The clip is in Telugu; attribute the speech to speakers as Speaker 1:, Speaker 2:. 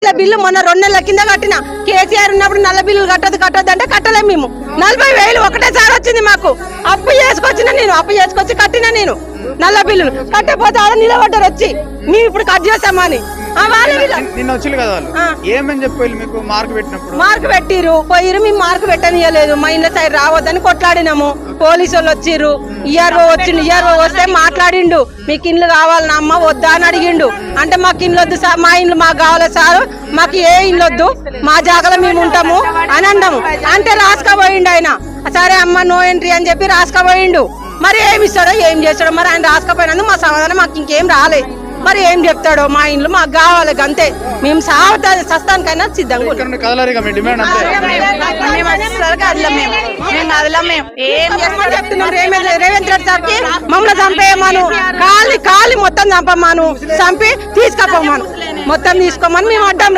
Speaker 1: బిల్లు మొన్న 2 నెలల కింద కట్టిన కేసీఆర్ ఉన్నప్పుడు నల్ల బిల్లులు కట్టదు అంటే కట్టలేము మేము 40,000 ఒకటేసారి వచ్చింది మాకు అప్పు చేసుకొచ్చి కట్టిన నేను నల్ల బిల్లులు కట్టకపోతే ఆడ నిలబడ్డారు వచ్చి మేము ఇప్పుడు కట్ చేస్తామని
Speaker 2: నిన్న వచ్చి కదా వాళ్ళు ఏమని చెప్పి మీకు మార్క్ పెట్టినప్పుడు
Speaker 1: మార్క్ పెట్టిరు పోయిరు మేము మార్క్ పెట్టనియలేదు మా ఇంట్లో సైడ్ రావద్దని కొట్లాడినాము పోలీసు వాళ్ళు వచ్చిర్రు ఇఆర్ఓ వచ్చిండు ఇఆర్ఓ వస్తే మాట్లాడిండు మీకు ఇండ్లు కావాలన్నా అమ్మ వద్దా అని అడిగిండు అంటే మాకు ఇండ్లు వద్దు సార్ మా ఇండ్లు మాకు కావాలి సార్ మాకు ఏ ఇండ్లు వద్దు మా జాగాలో మేము ఉంటాము అని అన్నాము అంటే రాసుకపోయిండు ఆయన సరే అమ్మ నో ఎంట్రీ అని చెప్పి రాసుకపోయిండు మరి ఏమి ఇస్తాడో ఏం చేస్తాడో మరి ఆయన రాసుకపోయినందుకు మా సమాధానం మాకు ఇంకేం రాలే మరి ఏం చెప్తాడో మా ఇంట్లో మాకు కావాలి అంతే మేము సస్తానికైనా సిద్ధంగా చెప్తున్నాం రేవంత్ రెడ్డి సార్కి మమ్మల్ని చంపేయమను కాలి మొత్తం చంపమ్మను చంపి తీసుకపోమను మొత్తం తీసుకోమని మేము అడ్డం